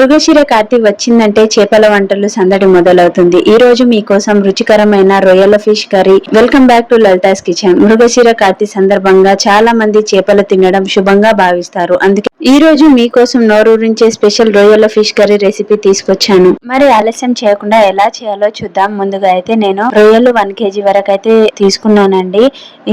మృగశిర కార్తీ వచ్చిందంటే చేపల వంటలు సందడి మొదలవుతుంది. ఈ రోజు మీకోసం రుచికరమైన రొయ్యల fish curry. Welcome back to Lalitha's kitchen. Mrigashira Karthi సందర్భంగా చాలా మంది చేపలు తినడం శుభంగా భావిస్తారు. అందుకే ఈ రోజు మీకోసం నోరూరించే స్పెషల్ రొయ్యల ఫిష్ కర్రీ రెసిపీ తీసుకొచ్చాను. మరి ఆలస్యం చేయకుండా ఎలా చేయాలో చూద్దాం. ముందుగా అయితే నేను రొయ్యలు 1 kg వరకు అయితే తీసుకున్నానండి.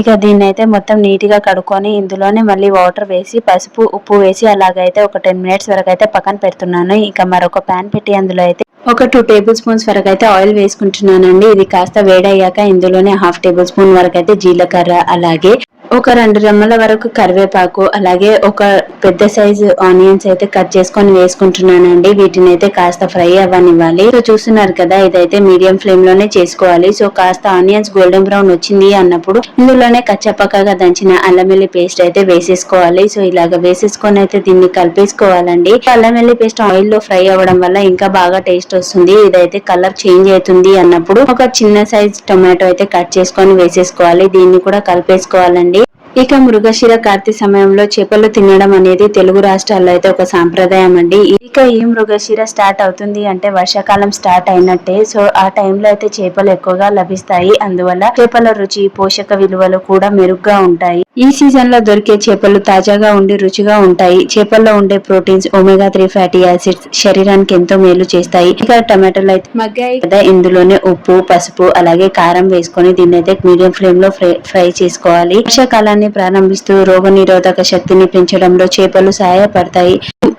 ఇక దీన్ని అయితే మొత్తం నీట్ గా కడుక్కొని ఇందులోనే మళ్ళీ వాటర్ వేసి పసుపు ఉప్పు వేసి అలాగైతే ఒక 10 minutes వరకు అయితే పక్కన పెడుతున్నాను. ఇక మరొక ప్యాన్ పెట్టి అందులో అయితే ఒక 2 tablespoons స్పూన్స్ వరకు అయితే ఆయిల్ వేసుకుంటున్నానండి. ఇది కాస్త వేడయ్యాక ఇందులోనే 1/2 tablespoon వరకు అయితే జీలకర్ర, అలాగే ఒక 2 రెమ్మల వరకు కరివేపాకు, అలాగే ఒక పెద్ద సైజు ఆనియన్స్ అయితే కట్ చేసుకొని వేసుకుంటున్నానండి. వీటిని అయితే కాస్త ఫ్రై అవ్వనివ్వాలి. సో చూస్తున్నారు కదా, ఇదైతే మీడియం ఫ్లేమ్ లోనే చేసుకోవాలి. సో కాస్త ఆనియన్స్ గోల్డెన్ బ్రౌన్ వచ్చింది అన్నప్పుడు ఇందులోనే కచ్చపక్కగా దంచిన అల్లం వెల్లుల్లి పేస్ట్ అయితే వేసేసుకోవాలి. సో ఇలాగ వేసేసుకొని అయితే దీన్ని కలిపేసుకోవాలండి. అల్లం వెల్లుల్లి పేస్ట్ ఆయిల్ లో ఫ్రై అవ్వడం వల్ల ఇంకా బాగా టేస్ట్ వస్తుంది. ఇదైతే కలర్ చేంజ్ అవుతుంది అన్నప్పుడు ఒక చిన్న సైజ్ టొమాటో అయితే కట్ చేసుకొని వేసేసుకోవాలి. దీన్ని కూడా కలిపేసుకోవాలండి. ఇక మృగశిర కార్తీ సమయంలో చేపలు తినడం అనేది తెలుగు రాష్ట్రాల్లో అయితే ఒక సాంప్రదాయం అండి. ఇక ఈ మృగశిర స్టార్ట్ అవుతుంది అంటే వర్షాకాలం స్టార్ట్ అయినట్టే. సో ఆ టైంలో అయితే చేపలు ఎక్కువగా లభిస్తాయి. అందువల్ల చేపల రుచి, పోషక విలువలు కూడా మెరుగ్గా ఉంటాయి. ఈ సీజన్ లో దొరికే చేపలు తాజాగా ఉండి రుచిగా ఉంటాయి. చేపల్లో ఉండే ప్రోటీన్స్, ఒమేగా 3 ఫ్యాటీ యాసిడ్స్ శరీరానికి ఎంతో మేలు చేస్తాయి. ఇక టమాటోలు అయితే మగ్గాయి కదా, ఇందులోనే ఉప్పు, పసుపు, అలాగే కారం వేసుకొని దీన్ని అయితే మీడియం ఫ్లేమ్ లో ఫ్రై చేసుకోవాలి. వర్షాకాలాన్ని ప్రారంభిస్తూ రోగ నిరోధక శక్తిని పెంచడంలో చేపలు సహాయపడతాయి.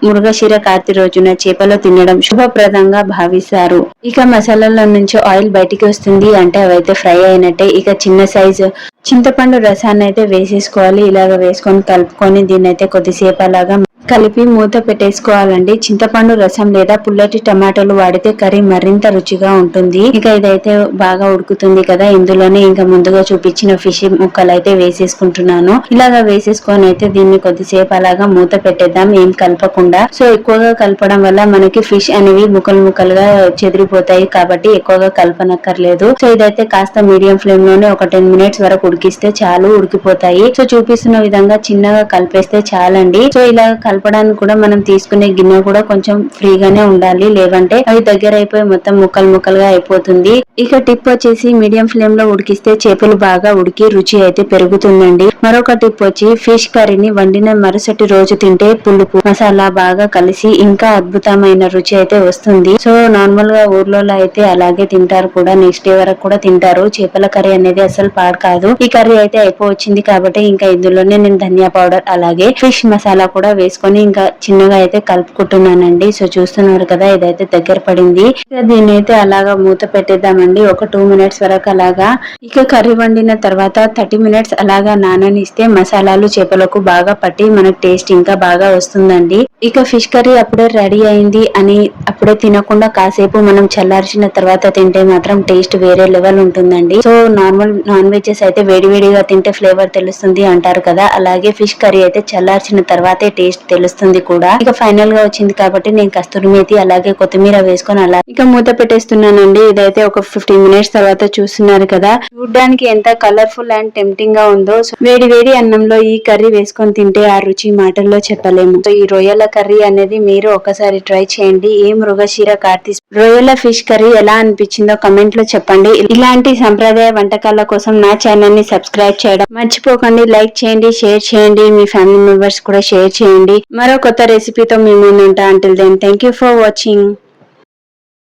మృగశిర కార్తీ రోజున చేపలు తినడం శుభప్రదంగా భావిస్తారు. ఇక మసాలాల నుంచి ఆయిల్ బయటికి వస్తుంది అంటే అవైతే ఫ్రై అయినట్టే. ఇక చిన్న సైజు చింతపండు రసాన్ని అయితే వేసేసుకోవాలి. ఇలాగ వేసుకొని కలుపుకొని దీన్ని అయితే కొద్దిసేపు అలాగా కలిపి మూత పెట్టేసుకోవాలండి. చింతపండు రసం లేదా పుల్లటి టమాటాలు వాడితే కర్రీ మరింత రుచిగా ఉంటుంది. ఇక ఇదైతే బాగా ఉడుకుతుంది కదా, ఇందులోనే ఇంకా ముందుగా చూపించిన ఫిష్ ముక్కలు అయితే వేసేసుకుంటున్నాను. ఇలాగా వేసేసుకొని అయితే దీన్ని కొద్దిసేపు అలాగా మూత పెట్టేద్దాం, ఏం కలపకుండా. సో ఎక్కువగా కలపడం వల్ల మనకి ఫిష్ అనేవి ముక్కలు ముక్కలుగా చెదిరిపోతాయి కాబట్టి ఎక్కువగా కలపనక్కర్లేదు. సో ఇదైతే కాస్త మీడియం ఫ్లేమ్ లోనే ఒక 10 minutes వరకు ఉడికిస్తే చాలు, ఉడికిపోతాయి. సో చూపిస్తున్న విధంగా చిన్నగా కలిపేస్తే చాలండి. సో ఇలా కలపడానికి కూడా మనం తీసుకునే గిన్నె కూడా కొంచెం ఫ్రీగానే ఉండాలి, లేదంటే అవి దగ్గర అయిపోయి మొత్తం ముక్కలు ముక్కలుగా అయిపోతుంది. ఇక టిప్ వచ్చేసి మీడియం ఫ్లేమ్ లో ఉడికిస్తే చేపలు బాగా ఉడికి రుచి అయితే పెరుగుతుందండి. మరొక టిప్ వచ్చి ఫిష్ కర్రీని వండిన మరుసటి రోజు తింటే పులుపు మసాలా బాగా కలిసి ఇంకా అద్భుతమైన రుచి అయితే వస్తుంది. సో నార్మల్ గా ఊర్లలో అయితే అలాగే తింటారు కూడా, నెక్స్ట్ డే వరకు కూడా తింటారు. చేపల కర్రీ అనేది అసలు పాడు కాదు. ఈ కర్రీ అయితే అయిపోవచ్చింది కాబట్టి ఇంకా ఇందులోనే నేను ధనియా పౌడర్ అలాగే ఫిష్ మసాలా కూడా వేసుకొని ఇంకా చిన్నగా అయితే కలుపుకుంటున్నానండి. సో చూస్తున్నారు కదా, ఇదైతే దగ్గర పడింది. దీన్ని అయితే అలాగా మూత పెట్టేద్దామండి ఒక 2 minutes వరకు అలాగా. ఇక కర్రీ వండిన తర్వాత 30 minutes అలాగా నాననిస్తే మసాలాలు చేపలకు బాగా పట్టి మనకు టేస్ట్ ఇంకా బాగా వస్తుందండి. ఇక ఫిష్ కర్రీ అప్పుడే రెడీ అయింది అని అప్పుడే తినకుండా కాసేపు మనం చల్లార్చిన తర్వాత తింటే మాత్రం టేస్ట్ వేరే లెవెల్ ఉంటుందండి. సో నార్మల్ నాన్ వెజెస్ అయితే వేడివేడిగా తింటే ఫ్లేవర్ తెలుస్తుంది అంటారు కదా, అలాగే ఫిష్ కర్రీ అయితే చల్లార్చిన తర్వాతే టేస్ట్ తెలుస్తుంది కూడా. ఇక ఫైనల్ గా వచ్చింది కాబట్టి నేను కస్తూరి మేతి అలాగే కొత్తిమీర వేసుకొని అలా ఇక మూత పెట్టేస్తున్నానండి. ఇదైతే ఒక 15 minutes తర్వాత చూస్తున్నారు కదా, చూడ్డానికి ఎంత కలర్ఫుల్ అండ్ టెంప్టింగ్ గా ఉందో. వేడి వేడి అన్నంలో ఈ కర్రీ వేసుకొని తింటే ఆ రుచి మాటల్లో చెప్పలేము. సో ఈ రొయ్యల కర్రీ అనేది మీరు ఒకసారి ట్రై చేయండి. ఏ మృగశిర కార్తీ రొయ్యల ఫిష్ కర్రీ ఎలా అనిపించిందో కమెంట్ లో చెప్పండి. ఇలాంటి సంప్రదాయ వంటకాల కోసం నా ఛానల్ ని సబ్స్క్రైబ్ చేయడం మర్చిపోకండి. లైక్ చేయండి, షేర్ చేయండి, మీ ఫ్యామిలీ మెంబర్స్ కూడా షేర్ చేయండి. మరో కొత్త రెసిపీతో మీ ముందు ఉంటా. Until then thank you for watching.